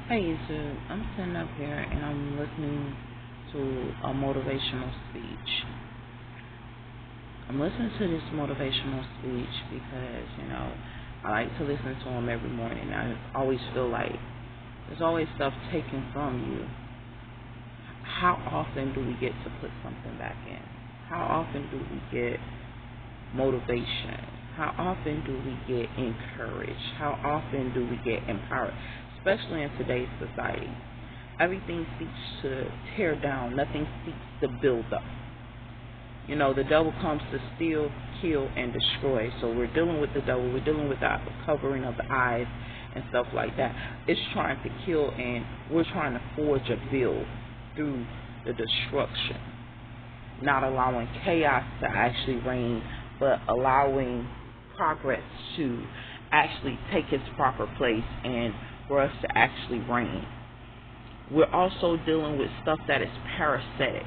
Hey, so I'm sitting up here and I'm listening to a motivational speech. I'm listening to this motivational speech because, I like to listen to them every morning. I always feel like there's always stuff taken from you. How often do we get to put something back in? How often do we get motivation? How often do we get encouraged? How often do we get empowered? Especially in today's society. Everything seeks to tear down, nothing seeks to build up. The devil comes to steal, kill, and destroy. So we're dealing with the devil, we're dealing with the covering of the eyes and stuff like that. It's trying to kill, and we're trying to forge a build through the destruction, not allowing chaos to actually reign, but allowing progress to actually take its proper place and for us to actually reign. We're also dealing with stuff that is parasitic.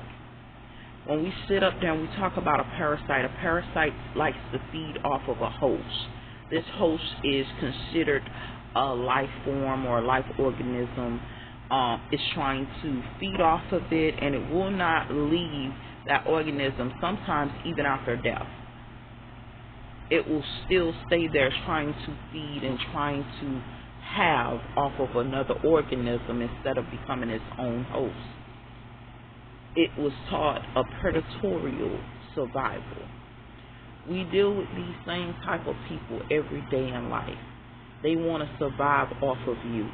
When we sit up there and we talk about a parasite likes to feed off of a host. This host is considered a life form or a life organism. It's trying to feed off of it, and it will not leave that organism, sometimes even after death. It will still stay there trying to feed and trying to have off of another organism instead of becoming its own host. It was taught a predatorial survival. We deal with these same type of people every day in life. They want to survive off of you.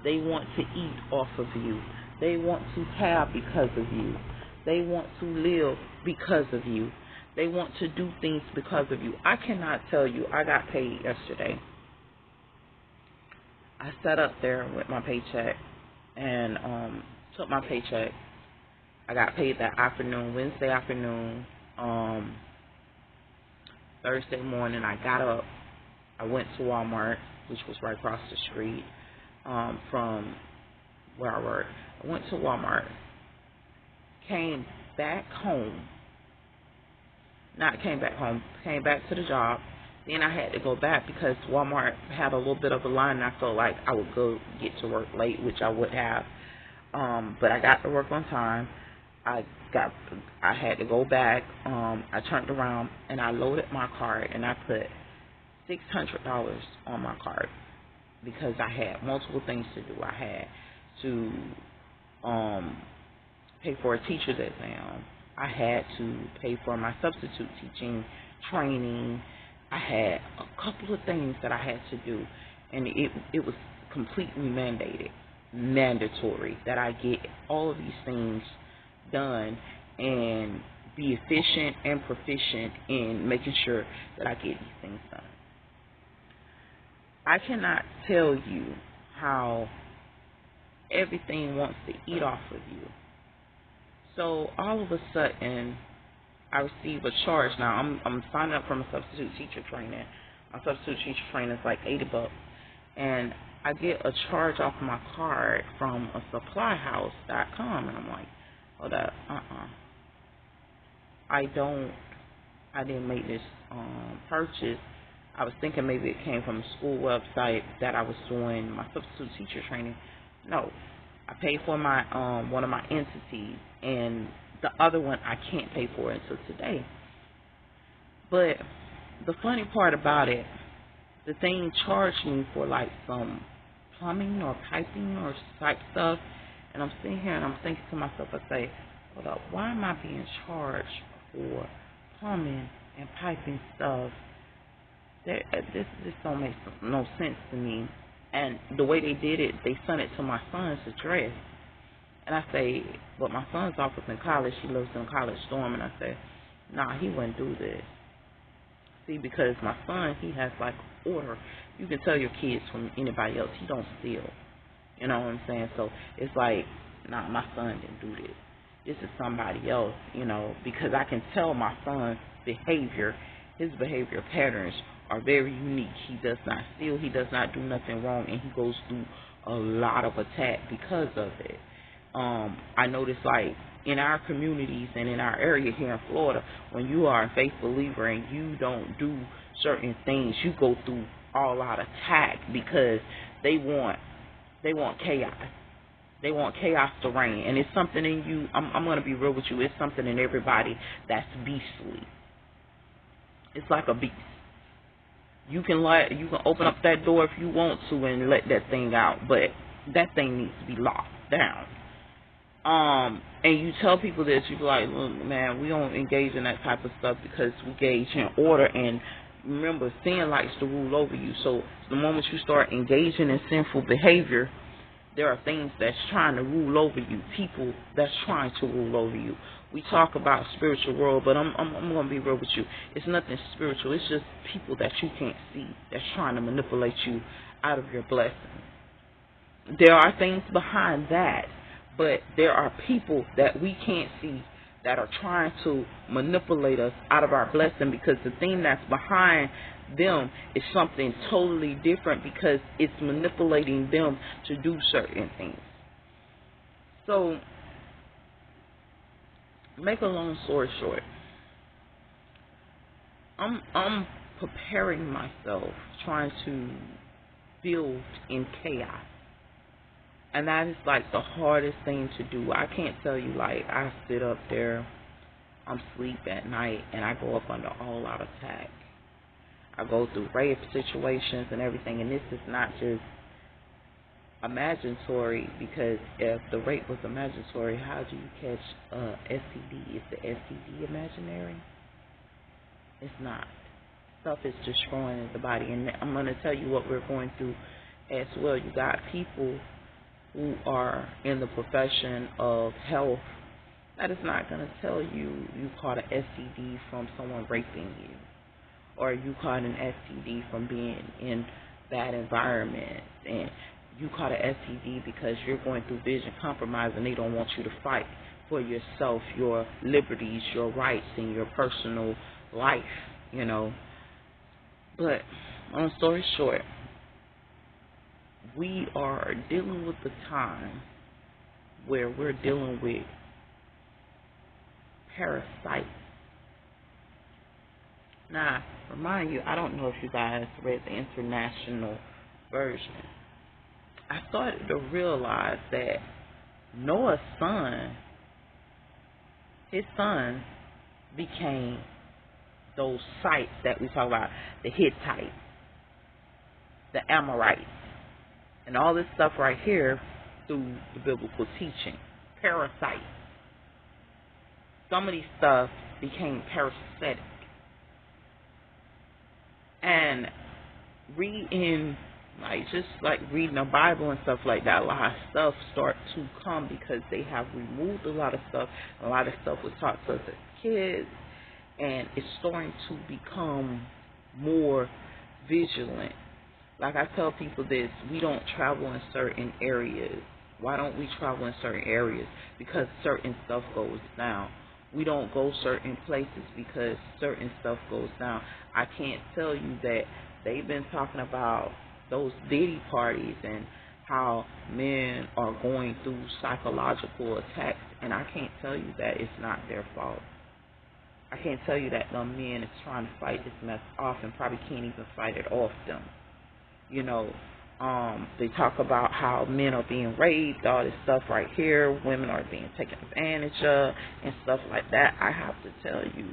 They want to eat off of you. They want to have because of you. They want to live because of you. They want to do things because of you. I cannot tell you, I got paid yesterday. I sat up there with my paycheck and took my paycheck. I got paid that afternoon, Wednesday afternoon. Thursday morning, I got up. I went to Walmart, which was right across the street from where I work. I went to Walmart, came back home. Came back to the job. Then I had to go back because Walmart had a little bit of a line, and I felt like I would go get to work late, which I would have. But I got to work on time. I had to go back. I turned around and I loaded my card and I put $600 on my card because I had multiple things to do. I had to pay for a teacher's exam. I had to pay for my substitute teaching training. I had a couple of things that I had to do, and it was completely mandatory that I get all of these things done and be efficient and proficient in making sure that I get these things done. I cannot tell you how everything wants to eat off of you. So all of a sudden, I receive a charge. Now I'm signing up for my substitute teacher training. My substitute teacher training is like $80, and I get a charge off my card from a supplyhouse.com, and I'm like, hold up, I didn't make this purchase. I was thinking maybe it came from a school website that I was doing my substitute teacher training. No, I paid for my one of my entities, and the other one I can't pay for until today. But the funny part about it, the thing charged me for like some plumbing or piping or type stuff, and I'm sitting here and I'm thinking to myself, I say, hold up, why am I being charged for plumbing and piping stuff? This don't make no sense to me. And the way they did it, they sent it to my son's address. And I say, but my son's office in college, he lives in College Dorm, and I say, nah, he wouldn't do this. See, because my son, he has like order. You can tell your kids from anybody else, he don't steal. You know what I'm saying? So it's like, nah, my son didn't do this. This is somebody else, because I can tell my son's behavior, his behavior patterns are very unique. He does not steal, he does not do nothing wrong, and he goes through a lot of attack because of it. I notice like in our communities and in our area here in Florida, when you are a faith believer and you don't do certain things, you go through all out attack because they want They want chaos. They want chaos to reign, and it's something in you. I'm going to be real with you. It's something in everybody that's beastly. It's like a beast. You can open up that door if you want to and let that thing out, but that thing needs to be locked down. And you tell people this, you be like, look, man, we don't engage in that type of stuff because we engage in order. And remember, sin likes to rule over you. So the moment you start engaging in sinful behavior, there are things that's trying to rule over you, people that's trying to rule over you. We talk about spiritual world, but I'm going to be real with you. It's nothing spiritual. It's just people that you can't see that's trying to manipulate you out of your blessing. There are things behind that, but there are people that we can't see that are trying to manipulate us out of our blessing, because the thing that's behind them is something totally different, because it's manipulating them to do certain things. So, make a long story short, I'm preparing myself, trying to build in chaos. And that is like the hardest thing to do. I can't tell you, like, I sit up there, I'm asleep at night, and I go up under all out attack. I go through rape situations and everything, and this is not just imaginatory, because if the rape was imaginatory, how do you catch STD? Is the STD imaginary? It's not. Stuff is destroying the body, and I'm going to tell you what we're going through as well. You got people who are in the profession of health that is not going to tell you caught an STD from someone raping you, or you caught an STD from being in bad environments, and you caught an STD because you're going through vision compromise and they don't want you to fight for yourself, your liberties, your rights, and your personal life, you know. But long story short, we are dealing with the time where we're dealing with parasites. Now, remind you, I don't know if you guys read the international version. I started to realize that Noah's son, his son, became those sites that we talk about, the Hittites, the Amorites, and all this stuff right here through the biblical teaching. Parasites. Some of these stuff became parasitic. And reading, just like reading the Bible and stuff like that, a lot of stuff start to come because they have removed a lot of stuff. A lot of stuff was taught to us as kids, and it's starting to become more vigilant. Like I tell people this, we don't travel in certain areas. Why don't we travel in certain areas? Because certain stuff goes down. We don't go certain places because certain stuff goes down. I can't tell you that they've been talking about those Diddy parties and how men are going through psychological attacks, and I can't tell you that it's not their fault. I can't tell you that them men is trying to fight this mess off and probably can't even fight it off them. You know, they talk about how men are being raped, all this stuff right here, women are being taken advantage of, and stuff like that. I have to tell you,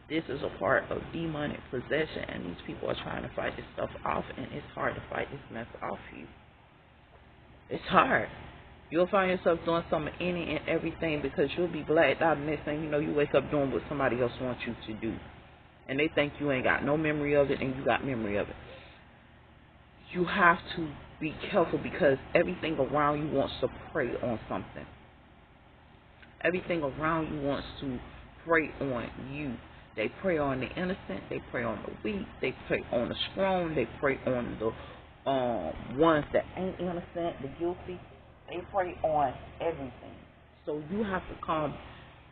this is a part of demonic possession, and these people are trying to fight this stuff off, and it's hard to fight this mess off you. It's hard. You'll find yourself doing some of any and everything because you'll be blacked out, and next thing you know, you wake up doing what somebody else wants you to do. And they think you ain't got no memory of it, and you got memory of it. You have to be careful because everything around you wants to prey on something. Everything around you wants to prey on you. They prey on the innocent, they prey on the weak, they prey on the strong, they prey on the ones that ain't innocent, the guilty. They prey on everything. So you have to come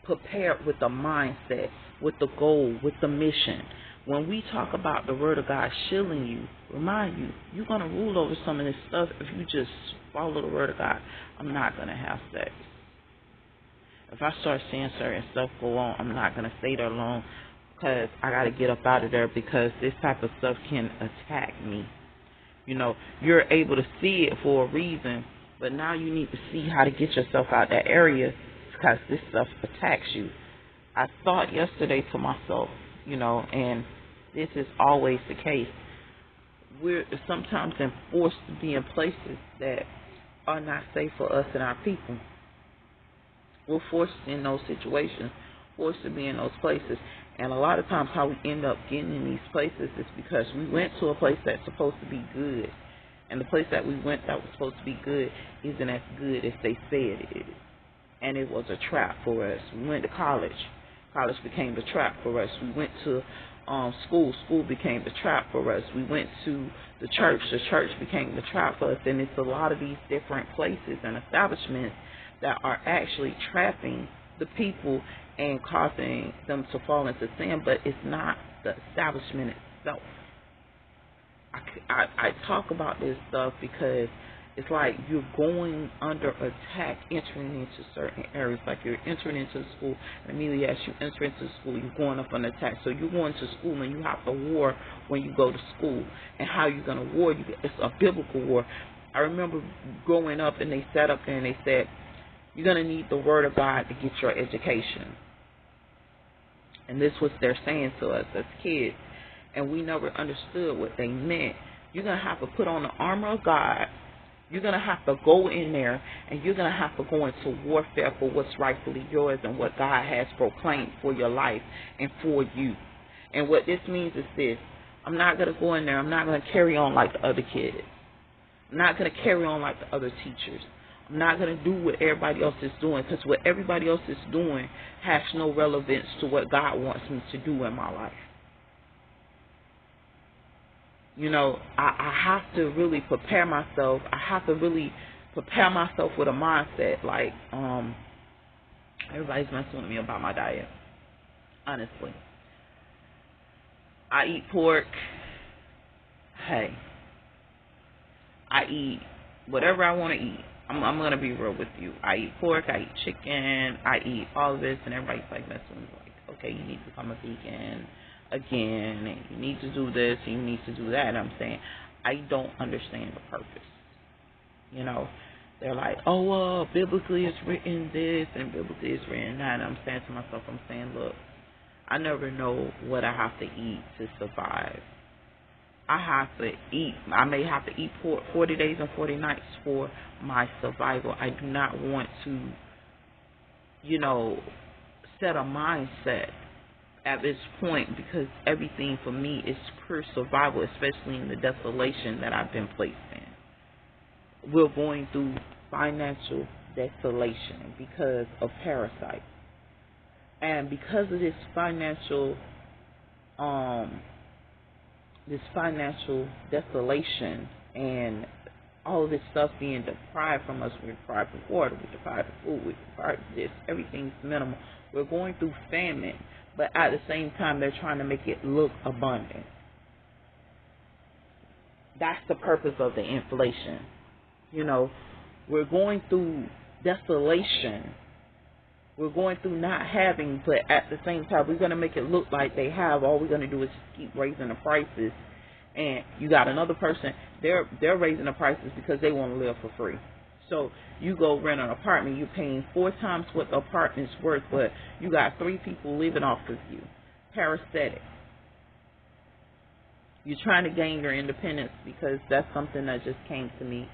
prepared with the mindset, with the goal, with the mission. When we talk about the word of God shielding you, remind you, you're going to rule over some of this stuff if you just follow the word of God. I'm not going to have sex. If I start seeing certain stuff go on, I'm not going to stay there long because I got to get up out of there because this type of stuff can attack me. You know, you're able to see it for a reason, But now you need to see how to get yourself out that area because this stuff attacks you. I thought yesterday to myself, and this is always the case. We're sometimes enforced to be in places that are not safe for us and our people. We're forced in those situations, forced to be in those places. And a lot of times how we end up getting in these places is because we went to a place that's supposed to be good. And the place that we went that was supposed to be good isn't as good as they said it is. And it was a trap for us. We went to college. College became the trap for us. We went to school. School became the trap for us. We went to the church. The church became the trap for us. And it's a lot of these different places and establishments that are actually trapping the people and causing them to fall into sin, but it's not the establishment itself. I talk about this stuff because it's like you're going under attack entering into certain areas. Like you're entering into the school, and immediately as you enter into the school, you're going up under attack. So you're going to school, and you have to war when you go to school. And how you're going to war, it's a biblical war. I remember growing up, and they sat up there and they said, you're going to need the Word of God to get your education. And this was they're saying to us as kids. And we never understood what they meant. You're going to have to put on the armor of God. You're going to have to go in there, and you're going to have to go into warfare for what's rightfully yours and what God has proclaimed for your life and for you. And what this means is this. I'm not going to go in there. I'm not going to carry on like the other kids. I'm not going to carry on like the other teachers. I'm not going to do what everybody else is doing, because what everybody else is doing has no relevance to what God wants me to do in my life. I have to really prepare myself. I have to really prepare myself with a mindset. Like, everybody's messing with me about my diet. Honestly. I eat pork. Hey. I eat whatever I want to eat. I'm going to be real with you. I eat pork. I eat chicken. I eat all of this. And everybody's like messing with me. Like, okay, you need to become a vegan again, and you need to do this, and you need to do that. And I'm saying, I don't understand the purpose. They're like, biblically it's written this, and biblically it's written that. And I'm saying to myself, look, I never know what I have to eat to survive. I have to eat. I may have to eat 40 days and 40 nights for my survival. I do not want to, set a mindset at this point, because everything for me is pure survival, especially in the desolation that I've been placed in. We're going through financial desolation because of parasites. And because of this financial desolation and all of this stuff being deprived from us, we're deprived of water, we're deprived of food, we're deprived of this, everything's minimal. We're going through famine, but at the same time, they're trying to make it look abundant. That's the purpose of the inflation. We're going through desolation. We're going through not having, but at the same time, we're going to make it look like they have. All we're going to do is just keep raising the prices. And you got another person, they're raising the prices because they want to live for free. So you go rent an apartment, you're paying 4 times what the apartment's worth, but you got 3 people living off of you. Parasitic. You're trying to gain your independence, because that's something that just came to me.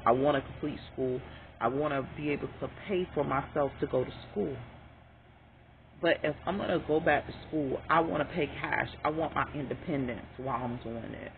I want to complete school. I want to be able to pay for myself to go to school. But if I'm going to go back to school, I want to pay cash. I want my independence while I'm doing it.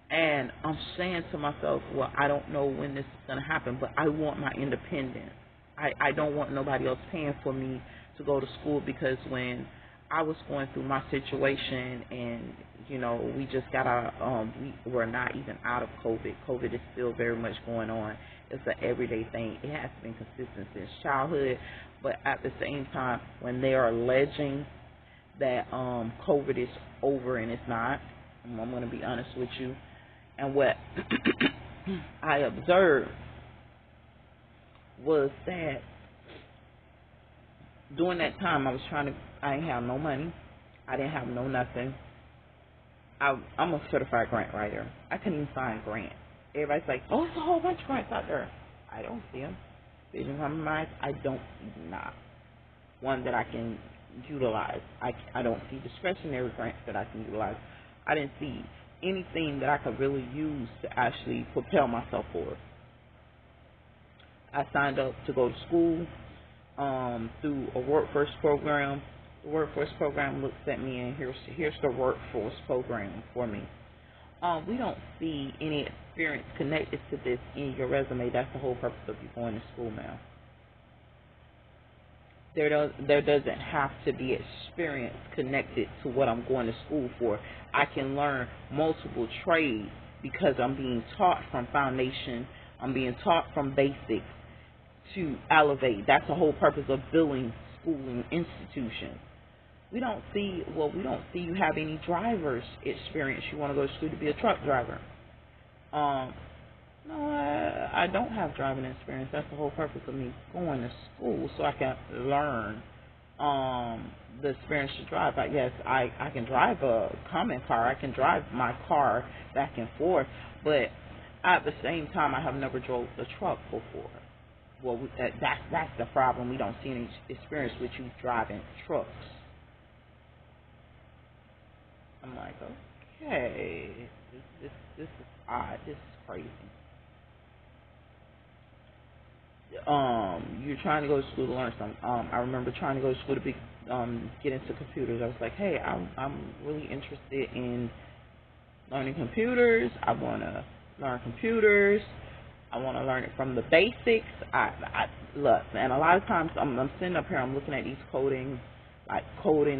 And I'm saying to myself, well, I don't know when this is going to happen, but I want my independence. I don't want nobody else paying for me to go to school, because when I was going through my situation and, we just got out, we're not even out of COVID. COVID is still very much going on. It's an everyday thing. It has been consistent since childhood. But at the same time, when they are alleging that COVID is over and it's not, I'm going to be honest with you. And what I observed was that during that time, I didn't have no money. I didn't have no nothing. I'm a certified grant writer. I couldn't even find grants. Everybody's like, oh, it's a whole bunch of grants out there. I don't see them. Vision from my eyes, I don't see not one that I can utilize. I don't see discretionary grants that I can utilize. I didn't see anything that I could really use to actually propel myself forward. I signed up to go to school through a workforce program. The workforce program looks at me and here's the workforce program for me. We don't see any experience connected to this in your resume. That's the whole purpose of you going to school now. There doesn't have to be experience connected to what I'm going to school for. I can learn multiple trades because I'm being taught from foundation. I'm being taught from basics to elevate. That's the whole purpose of building schooling institutions. We don't see you have any driver's experience. You want to go to school to be a truck driver. No, I don't have driving experience. That's the whole purpose of me going to school, so I can learn the experience to drive. Yes, I can drive a common car. I can drive my car back and forth, but at the same time, I have never drove a truck before. Well, that's the problem. We don't see any experience with you driving trucks. I'm like, okay, this is odd. This is crazy. You're trying to go to school to learn something. I remember trying to go to school to get into computers. I was like, hey, I'm really interested in learning computers. I want to learn computers. I want to learn it from the basics. I look, and a lot of times I'm sitting up here, I'm looking at these coding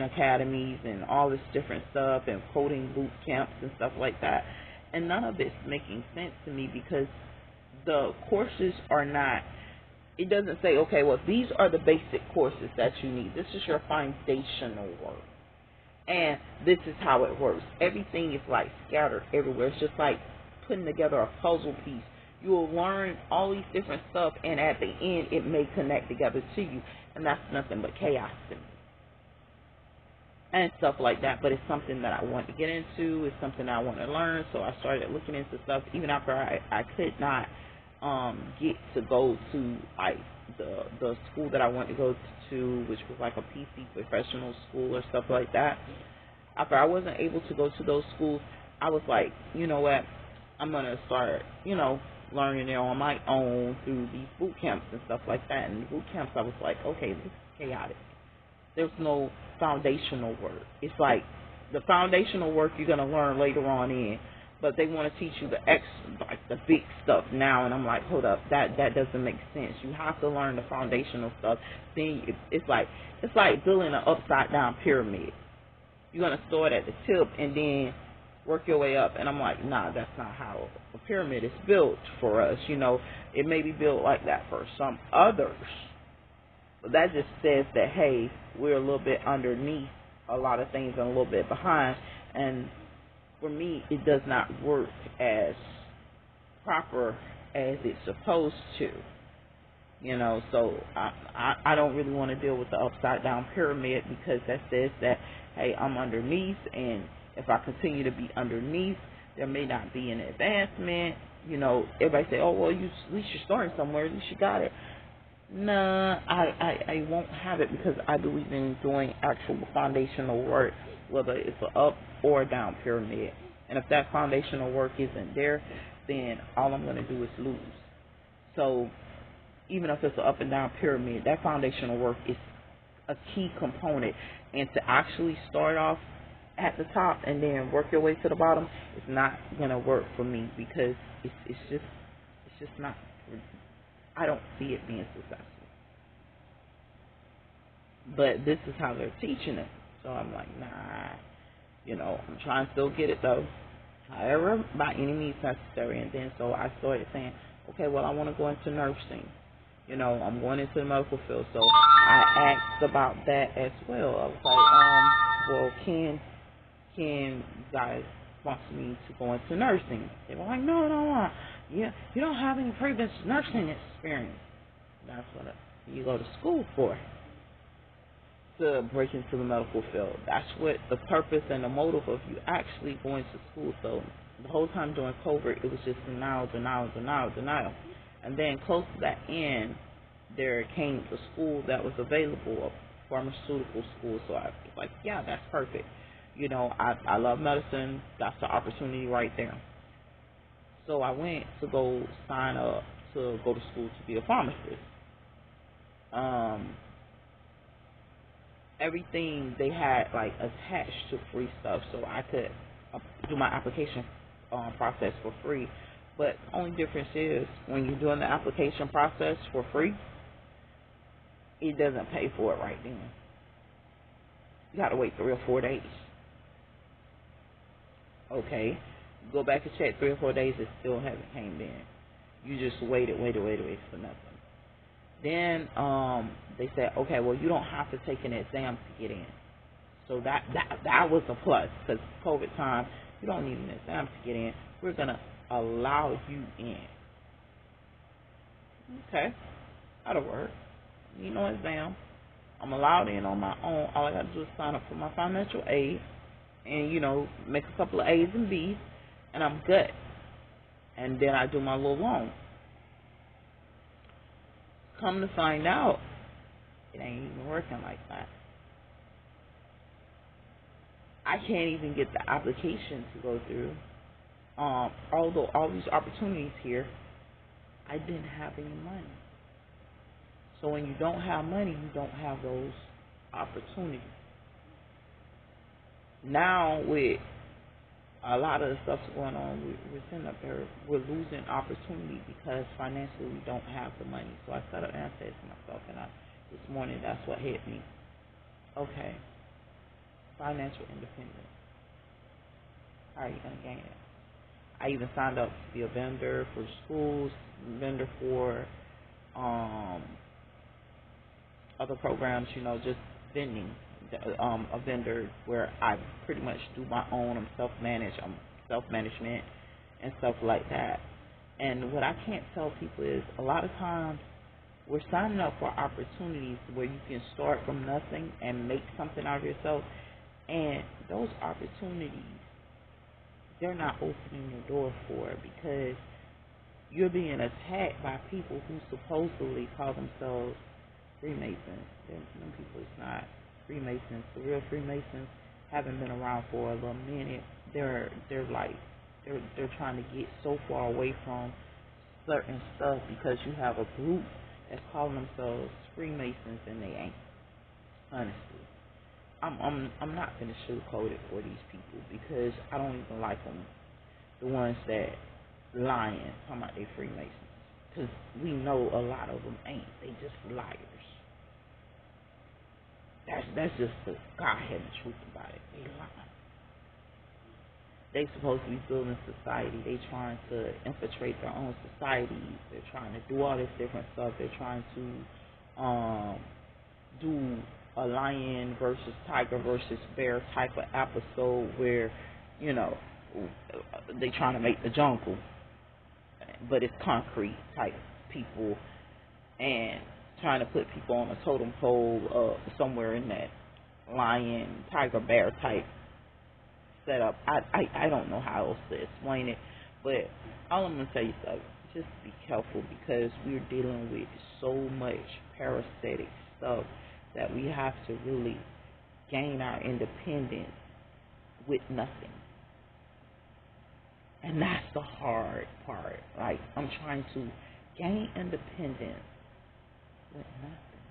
academies and all this different stuff and coding boot camps and stuff like that. And none of it's making sense to me because the courses are not, it doesn't say, okay, well, these are the basic courses that you need. This is your foundational work. And this is how it works. Everything is like scattered everywhere. It's just like putting together a puzzle piece. You will learn all these different stuff, and at the end, it may connect together to you. And that's nothing but chaos to me. And stuff like that, but it's something that I want to get into. It's something I want to learn, so I started looking into stuff. Even after I could not get to go to like the school that I wanted to go to, which was like a PC professional school or stuff like that. After I wasn't able to go to those schools, I was like, you know what, I'm gonna start, learning it on my own through these boot camps and stuff like that. And the boot camps, I was like, okay, this is chaotic. There's no foundational work. It's like the foundational work you're going to learn later on in, but they want to teach you the big stuff now, and I'm like, hold up, that doesn't make sense. You have to learn the foundational stuff. Then it's like building an upside down pyramid. You're going to start at the tip and then work your way up, and I'm like, nah, that's not how a pyramid is built for us. It may be built like that for some others. That just says that, hey, we're a little bit underneath a lot of things and a little bit behind. And for me, it does not work as proper as it's supposed to. So I don't really want to deal with the upside down pyramid because that says that, hey, I'm underneath, and if I continue to be underneath, there may not be an advancement. Everybody say, oh, well, at least you're starting somewhere, at least you got it. Nah, I won't have it because I believe in doing actual foundational work, whether it's an up or a down pyramid. And if that foundational work isn't there, then all I'm going to do is lose. So even if it's an up and down pyramid, that foundational work is a key component. And to actually start off at the top and then work your way to the bottom is not going to work for me because it's just not. I don't see it being successful. But this is how they're teaching it. So I'm like, nah. I'm trying to still get it though. However, by any means necessary. And then so I started saying, okay, well, I want to go into nursing. I'm going into the medical field. So I asked about that as well. I was like, well, can you guys sponsor me to go into nursing? They were like, no. Yeah, you don't have any previous nursing experience. That's what you go to school for, to break into the medical field. That's what the purpose and the motive of you actually going to school. So The whole time during COVID, it was just denial, denial, denial, denial. And then close to that end, there came the school that was available, a pharmaceutical school. So I was like, yeah, that's perfect. I love medicine. That's the opportunity right there. So I went to go sign up to go to school to be a pharmacist. Um, Everything they had like attached to free stuff, so I could do my application process for free. But the only difference is when you're doing the application process for free, it doesn't pay for it right then. You got to wait 3 or 4 days. Okay, go back and check 3 or 4 days, it still hasn't came in. You just waited for nothing. Then they said, okay, well, you don't have to take an exam to get in. So that was a plus, because COVID time, you don't need an exam to get in. We're gonna allow you in. Okay, that'll work. Need no exam. I'm allowed in on my own. All I gotta do is sign up for my financial aid, and make a couple of A's and B's, and I'm good. And then I do my little loan. Come to find out, it ain't even working like that. I can't even get the application to go through. Although all these opportunities here, I didn't have any money. So when you don't have money, you don't have those opportunities. Now with a lot of the stuff going on, we're sitting up there, we're losing opportunity because financially we don't have the money. So I sat up there and said to myself, this morning, that's what hit me. Okay, financial independence. How are you going to gain it? I even signed up to be a vendor for schools, vendor for other programs, just vending. A vendor where I pretty much do my own. I'm self-management and stuff like that. And what I can't tell people is a lot of times we're signing up for opportunities where you can start from nothing and make something out of yourself. And those opportunities, they're not opening the door for it, because you're being attacked by people who supposedly call themselves Freemasons. Them people is not Freemasons. The real Freemasons haven't been around for a little minute. They're trying to get so far away from certain stuff because you have a group that's calling themselves Freemasons and they ain't. Honestly, I'm not gonna sugarcoat it for these people because I don't even like them. The ones that lying, talking about they Freemasons, because we know a lot of them ain't. They just liars. That's just the God-headed truth about it. They lying. They supposed to be building society. They trying to infiltrate their own societies. They're trying to do all this different stuff. They're trying to do a lion versus tiger versus bear type of episode where, they trying to make the jungle, but it's concrete type people, and trying to put people on a totem pole somewhere in that lion, tiger, bear type setup. I don't know how else to explain it, but all I'm going to tell you is just be careful, because we're dealing with so much parasitic stuff that we have to really gain our independence with nothing. And that's the hard part. Like, I'm trying to gain independence with nothing.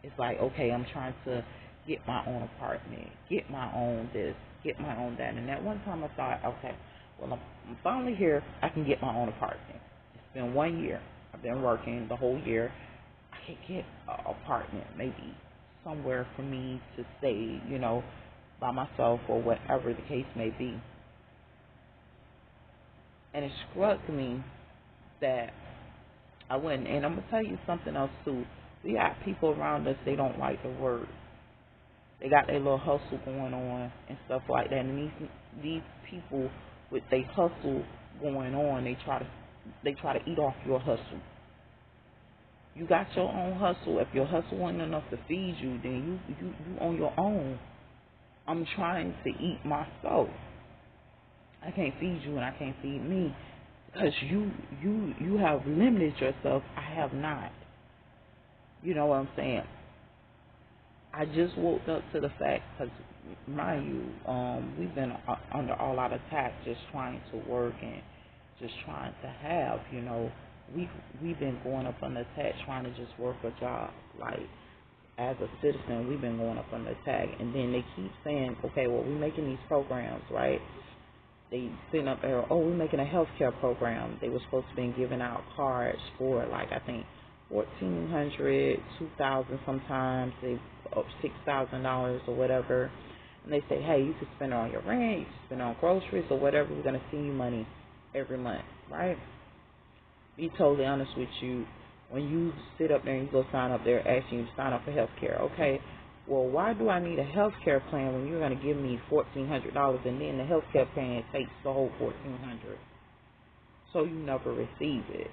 It's like, okay, I'm trying to get my own apartment, get my own this, get my own that. And that one time I thought, okay, well, I'm finally here. I can get my own apartment. It's been 1 year. I've been working the whole year. I can get an apartment, maybe somewhere for me to stay, by myself or whatever the case may be. And it struck me that I wouldn't. And I'm going to tell you something else, too. We got people around us, they don't like the word. They got their little hustle going on and stuff like that. And these people with their hustle going on, they try to eat off your hustle. You got your own hustle. If your hustle wasn't enough to feed you, then you on your own. I'm trying to eat myself. I can't feed you and I can't feed me because you have limited yourself. I have not. You know what I'm saying? I just woke up to the fact, because mind you, we've been under all out attack, just trying to work and just trying to have, we've been going up under attack trying to just work a job. Like, as a citizen, we've been going up under attack, and then they keep saying, okay, well, we're making these programs, right? They sitting up there, oh, we're making a healthcare program. They were supposed to be giving out cards for, like, I think $1,400, $2,000 sometimes, they up $6,000 or whatever. And they say, hey, you can spend it on your rent, you can spend it on groceries or whatever. We're gonna send you money every month, right? Be totally honest with you. When you sit up there and you go sign up, they're asking you to sign up for health care. Okay, well, why do I need a health care plan when you're going to give me $1,400 and then the health care plan takes the whole $1,400? So you never receive it.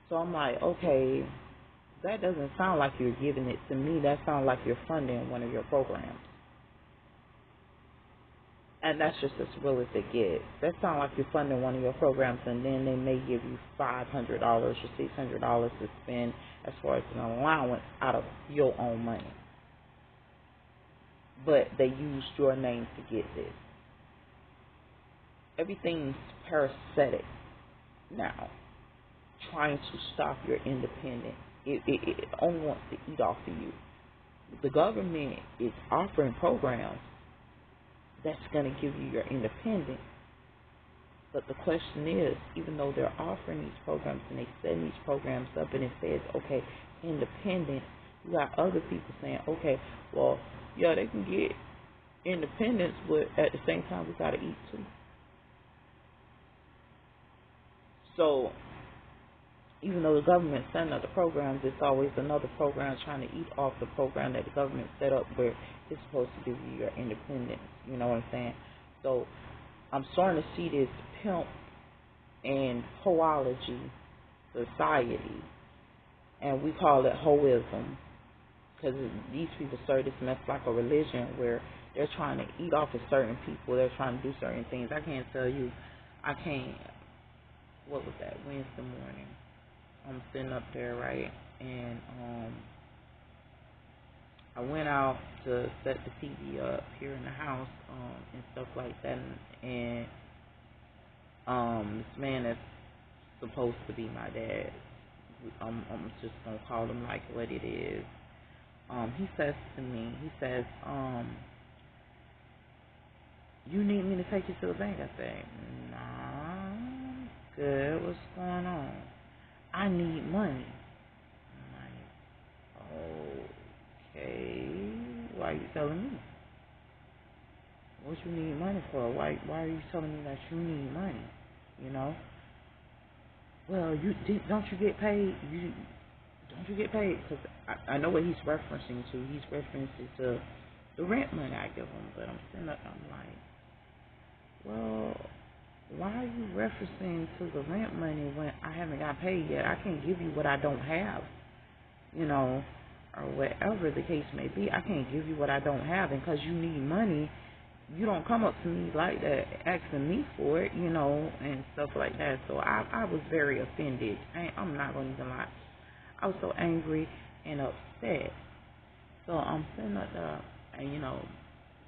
So I'm like, okay, that doesn't sound like you're giving it to me. That sounds like you're funding one of your programs. And that's just as real as it gets. That sounds like you're funding one of your programs, and then they may give you $500 or $600 to spend as far as an allowance out of your own money. But they used your name to get this. Everything's parasitic now, trying to stop your independence. It only wants to eat off of you. The government is offering programs that's going to give you your independence. But the question is, even though they're offering these programs and they set these programs up and it says, okay, independence, you got other people saying, okay, well, yeah, they can get independence, but at the same time, we got to eat too. So, even though the government setting up the programs, it's always another program trying to eat off the program that the government set up where it's supposed to give you your independence. You know what I'm saying? So, I'm starting to see this pimp and hoology society, and we call it hoism, because these people serve this mess like a religion where they're trying to eat off of certain people, they're trying to do certain things. I can't tell you, what was that, Wednesday morning, I'm sitting up there, right, and I went out to set the TV up here in the house, and stuff like that, and this man that's supposed to be my dad, I'm just gonna call him like what it is. He says to me, you need me to take you to the bank? I say, nah, I'm good. What's going on? I need money. I'm like, okay, why are you telling me? What you need money for? Why are you telling me that you need money? You know? Well, don't you get paid? Don't you get paid? Because I know what he's referencing to. He's referencing to the rent money I give him. But I'm sitting up, I'm like, well, why are you referencing to the rent money when I haven't got paid yet? I can't give you what I don't have, or whatever the case may be. I can't give you what I don't have. And because you need money, you don't come up to me like that asking me for it, and stuff like that. So I was very offended. I'm not going to even lie. I was so angry and upset. So I'm sitting up there, and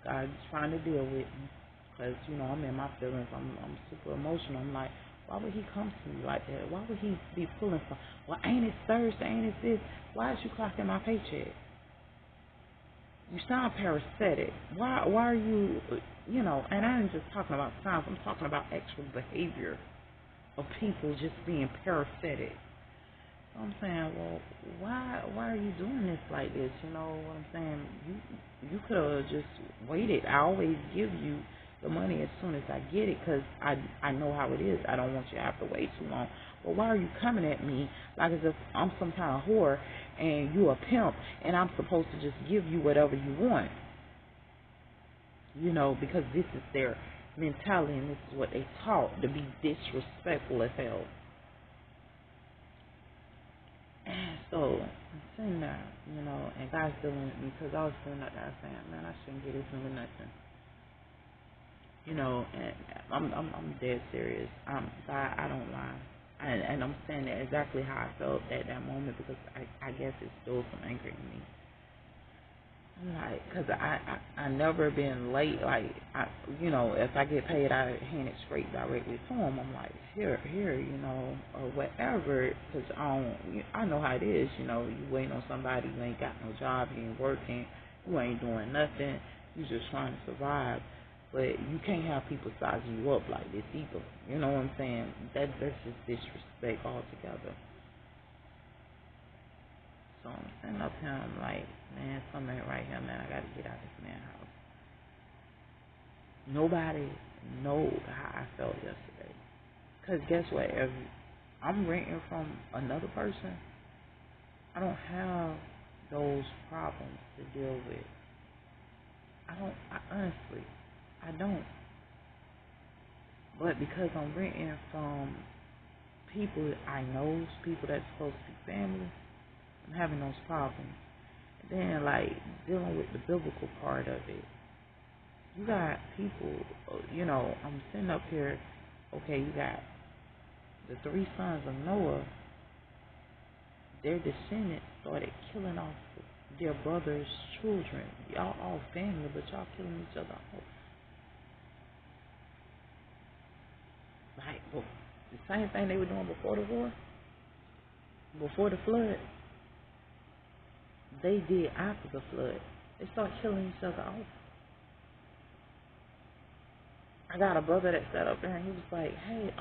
God's trying to deal with me, because I'm in my feelings. I'm super emotional. I'm like, why would he come to me like that? Why would he be pulling from? Well, ain't it Thursday? Ain't it this? Why is you clocking my paycheck? You sound parasitic. Why are you? And I ain't just talking about sounds. I'm talking about actual behavior of people just being parasitic. I'm saying, well, why are you doing this like this? You know what I'm saying? You could have just waited. I always give you the money as soon as I get it, because I know how it is. I don't want you to have to wait too long. But why are you coming at me like as if I'm some kind of whore and you a pimp and I'm supposed to just give you whatever you want? Because this is their mentality and this is what they taught, to be disrespectful as hell. And so I'm sitting there, and God's dealing with me, because I was sitting up there saying, man, I shouldn't get this nigga nothing. And I'm dead serious. I don't lie. And I'm saying that exactly how I felt at that moment because I guess it's still some anger in me. I'm like, cause I never been late. Like, if I get paid, I hand it straight directly to him. I'm like, here, or whatever. Cause I know how it is. You waiting on somebody, you ain't got no job, you ain't working, you ain't doing nothing. You just trying to survive. But you can't have people sizing you up like this either. You know what I'm saying? That's just disrespect altogether. So I'm sitting up here, I'm like, man, something ain't right here, man. I gotta get out of this man's house. Nobody know how I felt yesterday. Cause guess what? If I'm renting from another person, I don't have those problems to deal with. Honestly, I don't. But because I'm renting from people I know, people that's supposed to be family, I'm having those problems. And then like dealing with the biblical part of it. You got people, I'm sitting up here, okay, you got the three sons of Noah, their descendants started killing off their brothers' children. Y'all all family, but y'all killing each other off. Like, well, the same thing they were doing before the war, before the flood, they did after the flood. They start killing each other off. I got a brother that sat up there and he was like, hey,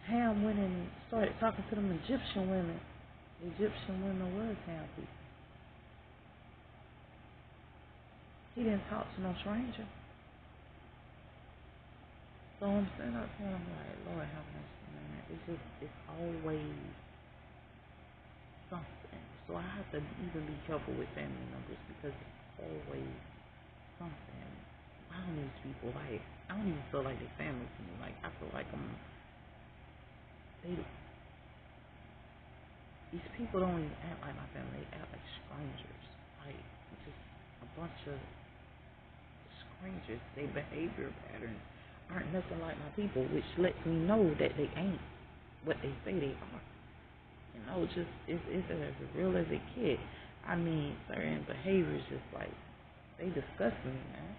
Ham went and started talking to them Egyptian women. Egyptian women was Ham people. He didn't talk to no stranger. So I'm sitting up here, I'm like, Lord have mercy, man. It's always something. So I have to even be careful with family members because it's always something. I don't these people, like, I don't even feel like they're family to me. Like, I feel like they, these people don't even act like my family. They act like strangers. Like, just a bunch of strangers. Their behavior patterns aren't nothing like my people, which lets me know that they ain't what they say they are. Just it's as real as it get. I mean, certain behaviors just like they disgust me, man.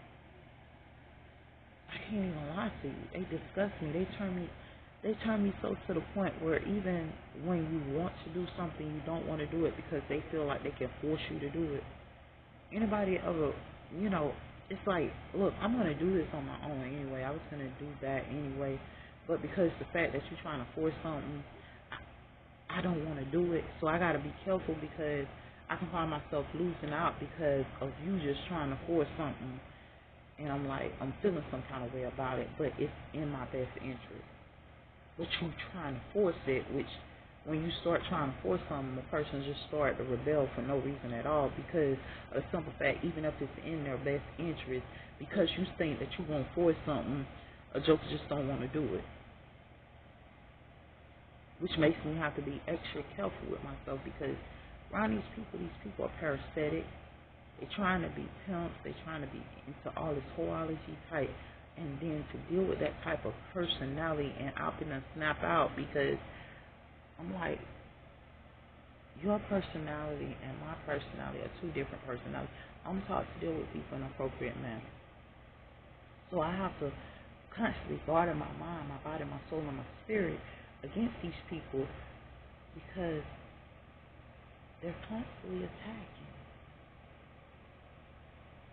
I can't even lie to you. They disgust me. They turn me so to the point where even when you want to do something, you don't want to do it because they feel like they can force you to do it. Anybody ever, it's like, look, I'm gonna do this on my own anyway. I was gonna do that anyway, but because the fact that you're trying to force something, I don't want to do it. So I gotta be careful because I can find myself losing out because of you just trying to force something, and I'm like, I'm feeling some kind of way about it, but it's in my best interest. But you trying to force it, which when you start trying to force something, the person just start to rebel for no reason at all because of the simple fact, even if it's in their best interest, because you think that you're going to force something, a joker just don't want to do it. Which makes me have to be extra careful with myself because around these people are parasitic. They're trying to be pimps. They're trying to be into all this horology type. And then to deal with that type of personality and I'll be done snap out because I'm like, your personality and my personality are two different personalities. I'm taught to deal with people in an appropriate manner. So I have to constantly guard my mind, my body, my soul, and my spirit against these people because they're constantly attacking.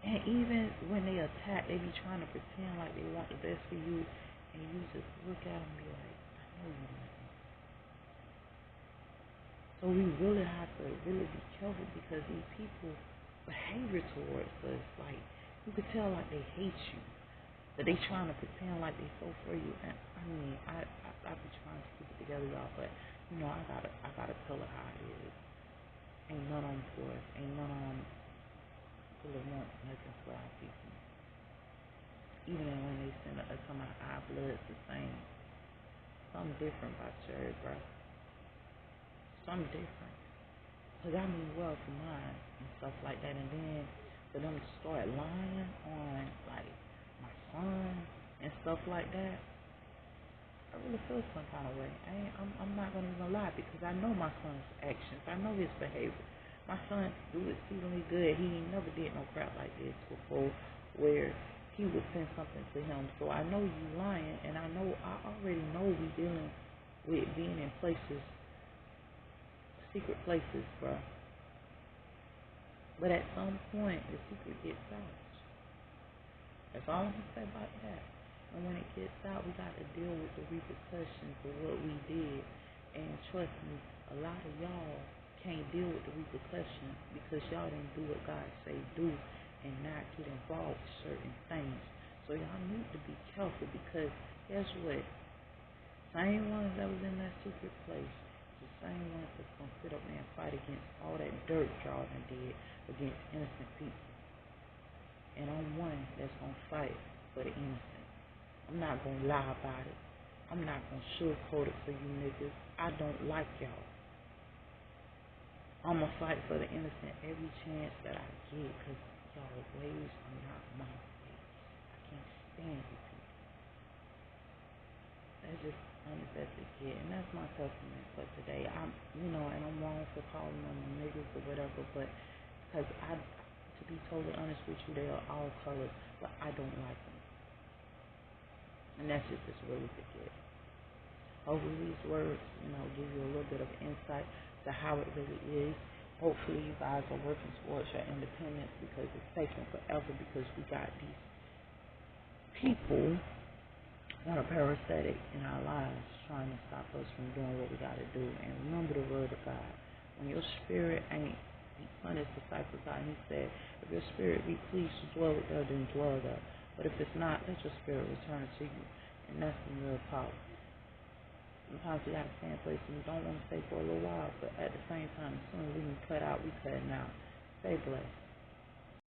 And even when they attack, they be trying to pretend like they want the best for you, and you just look at them and be like, I know you want it. So we really have to really be careful because these people behavior towards us, like you could tell like they hate you, but they trying to pretend like they so for you. And I mean, I be trying to keep it together, y'all, but I gotta tell it how it is. Ain't none on for us. Ain't none on really want nothing for our people. Even when they send us some of our blood's the same. Something different about yours, bro. Something different. Because I mean well for mine and stuff like that. And then for them to start lying on, like, my son and stuff like that, I really feel some kind of way. I'm not gonna even lie because I know my son's actions. I know his behavior. My son do exceedingly good. He ain't never did no crap like this before, where he would send something to him. So I know you lying, and I already know we dealing with being in places, secret places, bro. But at some point, the secret gets out. That's all I'm gonna say about that. And when it gets out, we got to deal with the repercussions of what we did. And trust me, a lot of y'all can't deal with the repercussions because y'all didn't do what God say do and not get involved with certain things. So y'all need to be careful because guess what? Same ones that was in that secret place, the same ones that's gonna sit up there and fight against all that dirt y'all done did against innocent people. And I'm one that's gonna fight for the innocent. I'm not gonna lie about it. I'm not gonna sugarcoat it for you niggas. I don't like y'all. I'm gonna fight for the innocent every chance that I get because y'all ways are not my ways. I can't stand you people. That's just honest as it get. And that's my testament for today. And I'm wrong for calling them niggas or whatever, but because to be totally honest with you, they are all colors, but I don't like them. And that's just as real as it gets. Hopefully these words, give you a little bit of insight to how it really is. Hopefully you guys are working towards your independence because it's taking forever because we got these people that are parasitic in our lives trying to stop us from doing what we got to do. And remember the word of God. When your spirit ain't, one of his disciples out, and he said, if your spirit be pleased to dwell there, then dwell there. But if it's not, let your spirit return to you. And that's the real power. Sometimes we got to stay in places we don't want to stay for a little while, but at the same time, as soon as we can cut out, we cut now. Stay blessed.